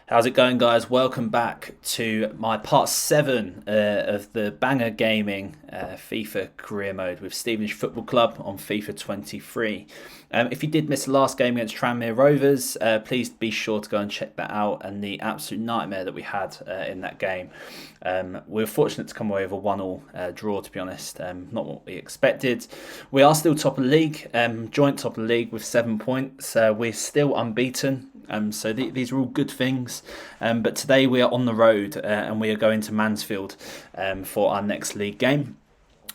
How's it going, guys? Welcome back to my part 7 of the Banger Gaming FIFA career mode with Stevenage Football Club on FIFA 23. If you did miss the last game against Tranmere Rovers, please be sure to go and check that out and the absolute nightmare that we had in that game. We were fortunate to come away with a 1-1 draw, to be honest. Not what we expected. We are still top of the league, joint top of the league with 7 points. We're still unbeaten. So these are all good things, but today we are on the road and we are going to Mansfield for our next league game.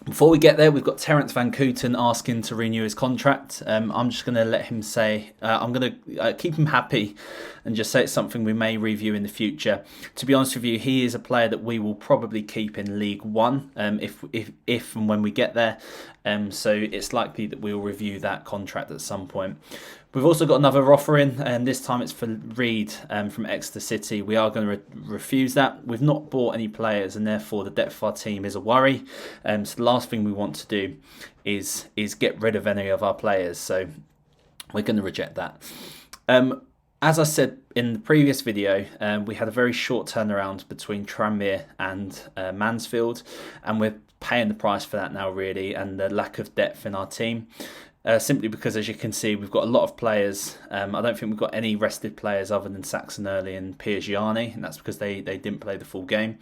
Before we get there, we've got Terence Van Kooten asking to renew his contract. I'm just going to let him say, I'm going to keep him happy and just say it's something we may review in the future. To be honest with you, he is a player that we will probably keep in League One if and when we get there. So it's likely that we'll review that contract at some point. We've also got another offer in, and this time it's for Reed from Exeter City. We are going to refuse that. We've not bought any players, and therefore the depth of our team is a worry. So the last thing we want to do is get rid of any of our players. So we're going to reject that. As I said in the previous video, we had a very short turnaround between Tranmere and Mansfield, and we're paying the price for that now, really, and the lack of depth in our team. Simply because, as you can see, we've got a lot of players. I don't think we've got any rested players other than Saxon Early and Piergiani, and that's because they didn't play the full game.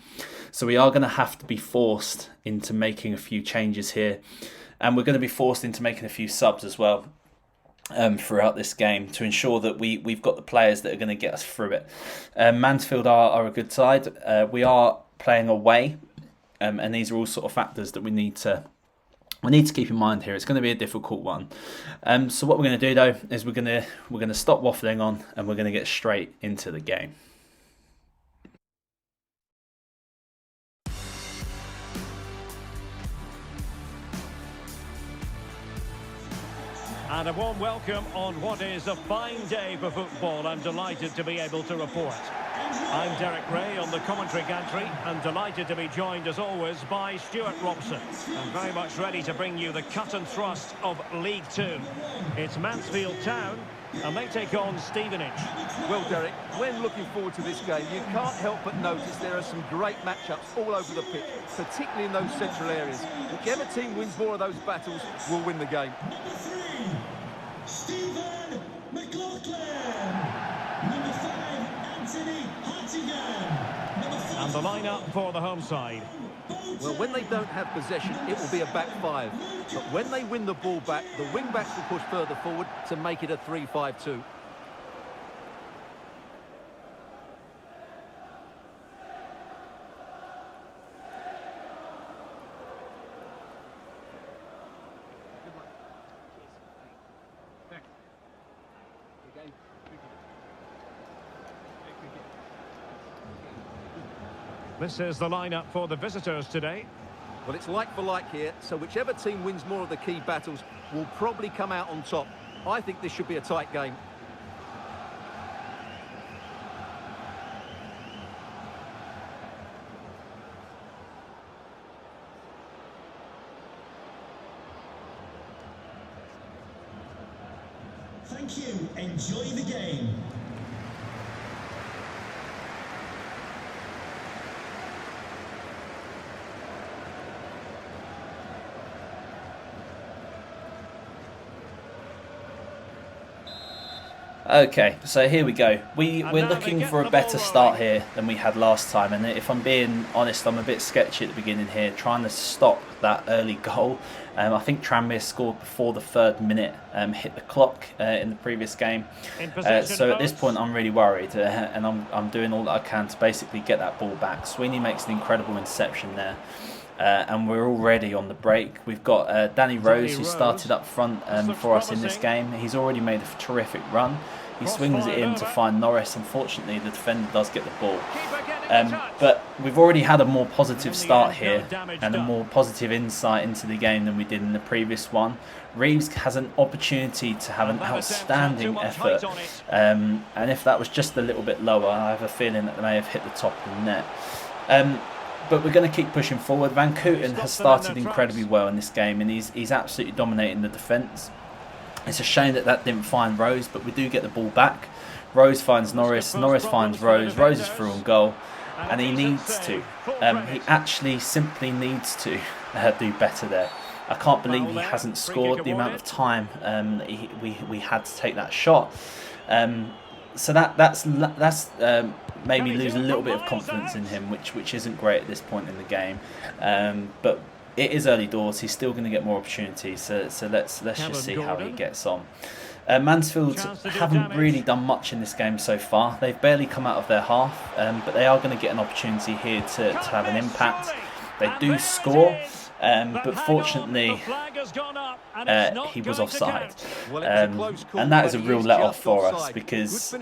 So we are going to have to be forced into making a few changes here, and we're going to be forced into making a few subs as well throughout this game to ensure that we've got the players that are going to get us through it. Mansfield are a good side. We are playing away, and these are all sort of factors that we need to keep in mind here. It's going to be a difficult one. So what we're going to do though is we're going to stop waffling on and we're going to get straight into the game. And a warm welcome on what is a fine day for football. I'm delighted to be able to report. I'm Derek Ray on the commentary gantry and delighted to be joined as always by Stuart Robson. I'm very much ready to bring you the cut and thrust of League Two. It's Mansfield Town and they take on Stevenage. Well, Derek, when looking forward to this game, you can't help but notice there are some great matchups all over the pitch, particularly in those central areas. Whichever team wins more of those battles will win the game. Stephen McLaughlin, number 5, Anthony Hartigan, number 4. And the lineup for the home side. Well, when they don't have possession, it will be a back five. But when they win the ball back, the wing-backs will push further forward to make it a 3-5-2. This is the lineup for the visitors today. Well, it's like for like here, so whichever team wins more of the key battles will probably come out on top. I think this should be a tight game. Thank you. Enjoy the game. Okay, so here we go. We're looking for a better start here than we had last time, and if I'm being honest, I'm a bit sketchy at the beginning here, trying to stop that early goal. I think Tranmere scored before the 3rd minute hit the clock in the previous game. So at this point, I'm really worried, and I'm doing all that I can to basically get that ball back. Sweeney makes an incredible interception there. And we're already on the break. We've got Danny Rose, who started up front for us in this game. He's already made a terrific run. He swings it in to find Norris. Unfortunately, the defender does get the ball. But we've already had a more positive start here and a more positive insight into the game than we did in the previous one. Reeves has an opportunity to have an outstanding effort. And if that was just a little bit lower, I have a feeling that they may have hit the top of the net. But we're going to keep pushing forward. Van Kooten has started incredibly well in this game, and he's absolutely dominating the defence. It's a shame that didn't find Rose, but we do get the ball back. Rose finds Norris. Norris finds Rose. Rose is through on goal. And he needs to. He actually simply needs to do better there. I can't believe he hasn't scored the amount of time we had to take that shot. So that's made me lose a little bit of confidence in him, which isn't great at this point in the game. But it is early doors. He's still going to get more opportunities. So let's just see how he gets on. Mansfield haven't really done much in this game so far. They've barely come out of their half, but they are going to get an opportunity here to have an impact. They do score, but fortunately he was offside. And that is a real let-off for us because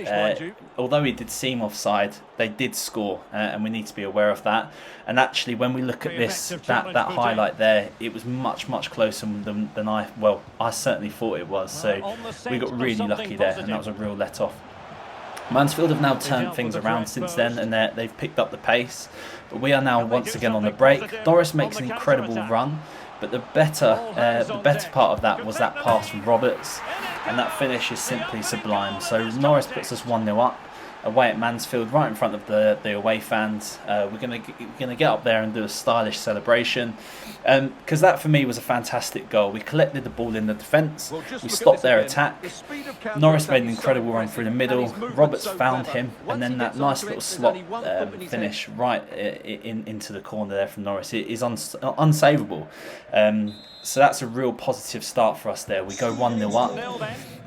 although he did seem offside, they did score, and we need to be aware of that. And actually, when we look at this, that highlight there, it was much closer than I certainly thought it was. So we got really lucky there, and that was a real let-off. Mansfield have now turned things around since then, and they've picked up the pace. But we are now once again on the break. Norris makes an incredible run, but the better part of that was that pass from Roberts, and that finish is simply sublime. So Norris puts us 1-0 up away at Mansfield, right in front of the away fans. We're gonna get up there and do a stylish celebration, because that for me was a fantastic goal. We collected the ball in the defence, we stopped their attack. Norris made an incredible run through the middle. Roberts found him, and then that nice little slot finish right into the corner there from Norris. It is unsavable. So that's a real positive start for us there. We go 1-0 up.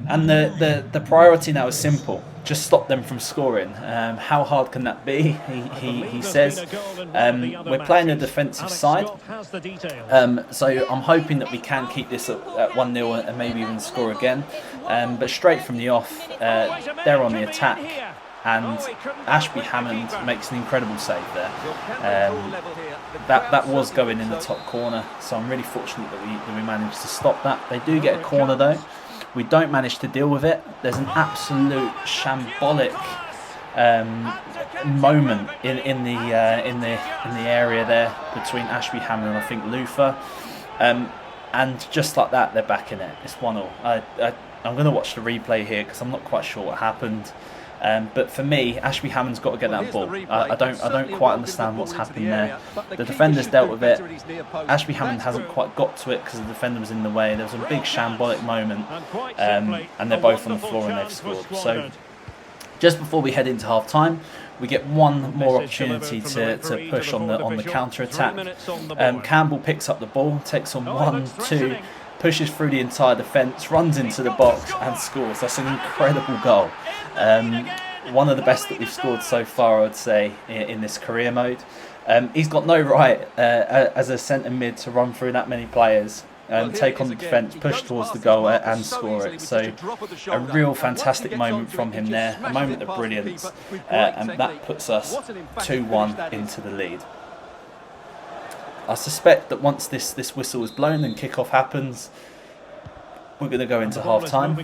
And the priority now is simple. Just stop them from scoring. How hard can that be? He says. We're playing a defensive side. So I'm hoping that we can keep this at 1-0 and maybe even score again. But straight from the off, they're on the attack. And Ashby Hammond makes an incredible save there. That was going in the top corner, so I'm really fortunate that we managed to stop that. They do get a corner though. We don't manage to deal with it. There's an absolute shambolic moment in the area there between Ashby Hammond and I think Luther, and just like that, they're back in it. It's 1-0. I'm going to watch the replay here because I'm not quite sure what happened. But for me, Ashby Hammond's got to get that ball. I don't quite understand what's happened there. The defender's dealt with it. Ashby Hammond hasn't quite got to it because the defender was in the way. There was a big shambolic moment, and they're both on the floor and they've scored. So just before we head into half time, we get one more opportunity to push on the counter attack. Campbell picks up the ball, takes on 1-2. Pushes through the entire defence, runs into the box and scores. That's an incredible goal. One of the best that we've scored so far, I'd say, in this career mode. He's got no right as a centre mid to run through that many players, take on the defence, push towards the goal and score it. So a real fantastic moment from him there, a moment of brilliance, and that puts us 2-1 into the lead. I suspect that once this whistle is blown and kick-off happens, we're going to go into half-time.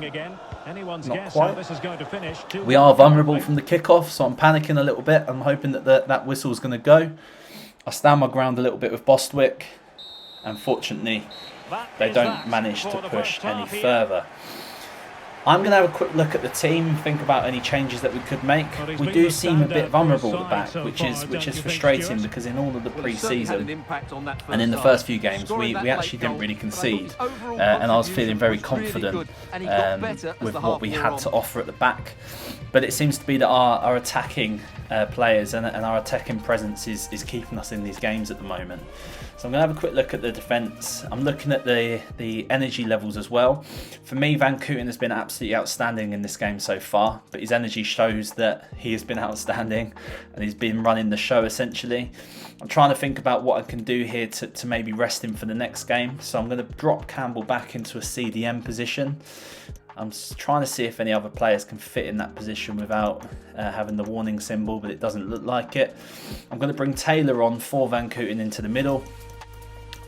Not quite. We are vulnerable from the kick-off, so I'm panicking a little bit. I'm hoping that that whistle is going to go. I stand my ground a little bit with Bostwick. Unfortunately, they don't manage to push any further. I'm going to have a quick look at the team, think about any changes that we could make. We do seem a bit vulnerable at the back, which is frustrating because in all of the pre-season and in the first few games, we actually didn't really concede. And I was feeling very confident with what we had to offer at the back. But it seems to be that our attacking players and our attacking presence is keeping us in these games at the moment. So I'm going to have a quick look at the defence. I'm looking at the energy levels as well. For me, Van Kooten has been absolutely outstanding in this game so far, but his energy shows that he has been outstanding and he's been running the show essentially. I'm trying to think about what I can do here to maybe rest him for the next game. So I'm going to drop Campbell back into a CDM position. I'm trying to see if any other players can fit in that position without having the warning symbol, but it doesn't look like it. I'm going to bring Taylor on for Van Kooten into the middle.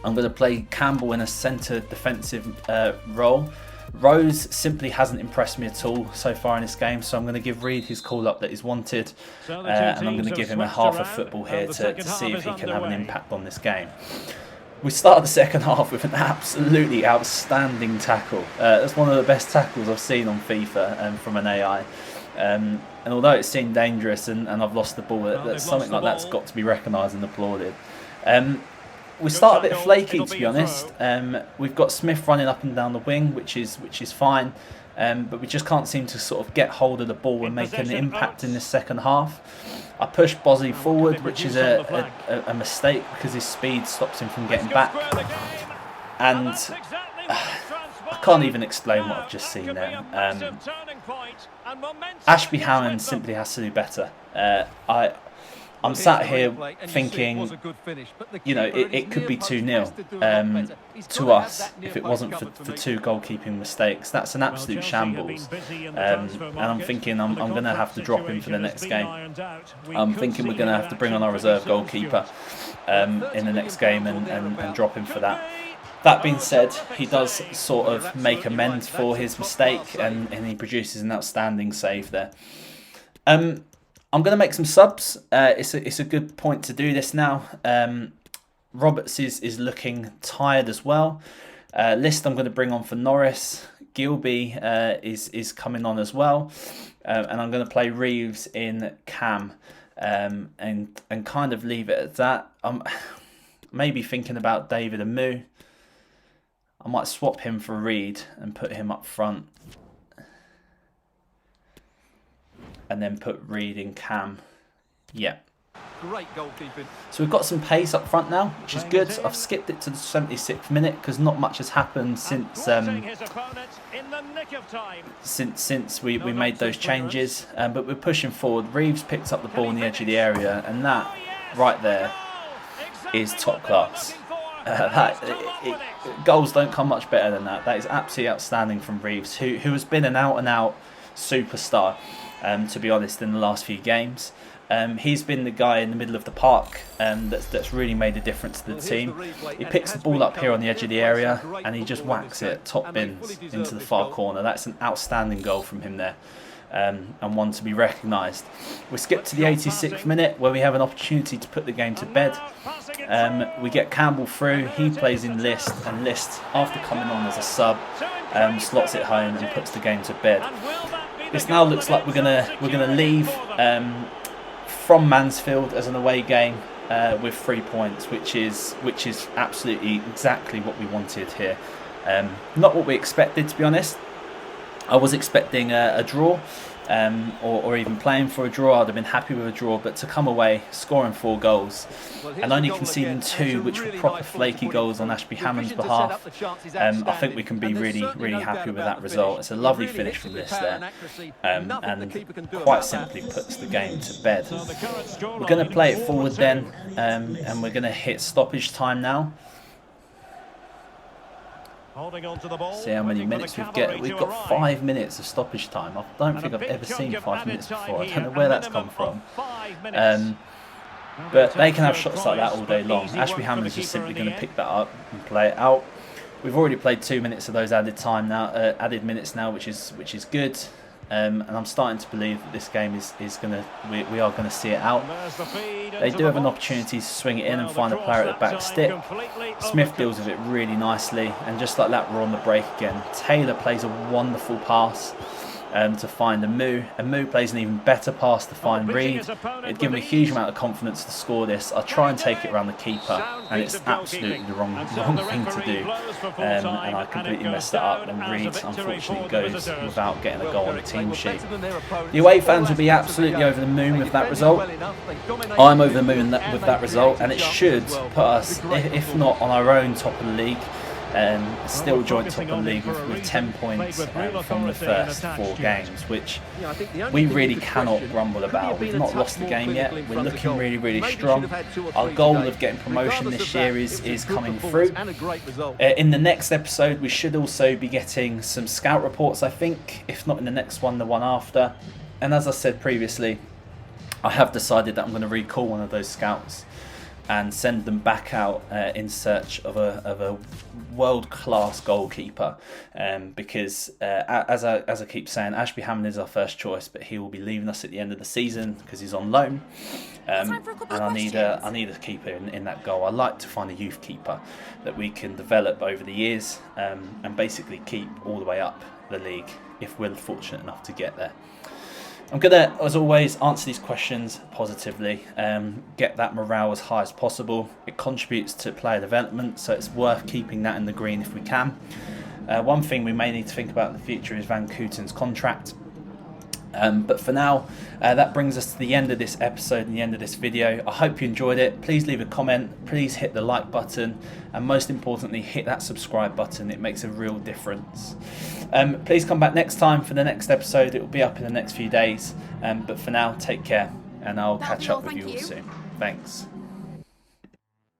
I'm going to play Campbell in a centre defensive role. Rose simply hasn't impressed me at all so far in this game, so I'm going to give Reid his call up that he's wanted, and I'm going to give him a half of football here to see if he can have an impact on this game. We started the second half with an absolutely outstanding tackle. That's one of the best tackles I've seen on FIFA from an AI. And although it seemed dangerous and I've lost the ball, that something like that's got to be recognised and applauded. We start a bit flaky, to be honest. We've got Smith running up and down the wing, which is fine, but we just can't seem to sort of get hold of the ball and make an impact in this second half. I pushed Bozzy forward, which is a mistake because his speed stops him from getting back. And I can't even explain what I've just seen there. Ashby Hammond simply has to do better. I'm sat here thinking, you know, it could be 2-0 to us if it wasn't for two goalkeeping mistakes. That's an absolute shambles. And I'm thinking I'm going to have to drop him for the next game. I'm thinking we're going to have to bring on our reserve goalkeeper in the next game and drop him for that. That being said, he does sort of make amends for his mistake and he produces an outstanding save there. I'm going to make some subs. It's a good point to do this now. Roberts is looking tired as well. List I'm going to bring on for Norris. Gilby is coming on as well. And I'm going to play Reeves in Cam and kind of leave it at that. I'm maybe thinking about David and Moo. I might swap him for Reed and put him up front. And then put Reed in Cam. Yeah. Great goalkeeping. So we've got some pace up front now, which is good. I've skipped it to the 76th minute because not much has happened since we made those changes. But we're pushing forward. Reeves picks up the ball on the edge of the area, and that right there is top class. Goals don't come much better than that. That is absolutely outstanding from Reeves, who has been an out-and-out superstar, to be honest, in the last few games. He's been the guy in the middle of the park that's really made a difference to the team. He picks the ball up here on the edge of the area and he just whacks it top bins into the far corner. That's an outstanding goal from him there, and one to be recognised. We skip to the 86th minute where we have an opportunity to put the game to bed. We get Campbell through, he plays in List, and List, after coming on as a sub, slots it home and puts the game to bed. This now looks like we're gonna leave from Mansfield as an away game with 3 points, which is absolutely exactly what we wanted here. Not what we expected, to be honest. I was expecting a draw, or even playing for a draw. I'd have been happy with a draw, but to come away scoring 4 goals and only conceding 2, which were proper flaky goals on Ashby Hammond's behalf, I think we can be really happy with that result. It's a lovely finish from this there, and quite simply puts the game to bed. We're going to play it forward then, and we're going to hit stoppage time now. See how many minutes we've got. We've got 5 minutes of stoppage time. I don't think I've ever seen 5 minutes before. I don't know where that's come from. But they can have shots like that all day long. Ashby Hammond is just simply going to pick that up and play it out. We've already played 2 minutes of those added minutes now, which is good. And I'm starting to believe that this game we are going to see it out. They do have an opportunity to swing it in and find a player at the back stick. Smith deals with it really nicely, and just like that, we're on the break again. Taylor plays a wonderful pass to find a Moo. And Moo plays an even better pass to find Reed. It'd give him a huge amount of confidence to score this. I try and take it around the keeper, and it's absolutely the wrong thing to do. And I completely messed that up, and Reed unfortunately goes without getting a goal on the team sheet. The away fans will be absolutely over the moon with that result. I'm over the moon with that result, and it should put us, if not on our own, top of the league. Still joint top of the league with 10 points from the first 4 games, which we really cannot grumble about. We've not lost the game yet. We're looking really strong. Our goal of getting promotion this year is coming through. In the next episode, we should also be getting some scout reports, I think, if not in the next one, the one after. And as I said previously, I have decided that I'm going to recall one of those scouts and send them back out in search of a world-class goalkeeper, because as I keep saying, Ashby Hammond is our first choice, but he will be leaving us at the end of the season because he's on loan, and I need a keeper in that goal. I like to find a youth keeper that we can develop over the years, and basically keep all the way up the league if we're fortunate enough to get there. I'm going to, as always, answer these questions positively, get that morale as high as possible. It contributes to player development, so it's worth keeping that in the green if we can. One thing we may need to think about in the future is Van Couten's contract. But for now, that brings us to the end of this episode and the end of this video. I hope you enjoyed it. Please leave a comment, please hit the like button, and most importantly, hit that subscribe button. It makes a real difference. Please come back next time for the next episode. It will be up in the next few days. But for now, take care, and I'll catch up with you all soon. Thanks.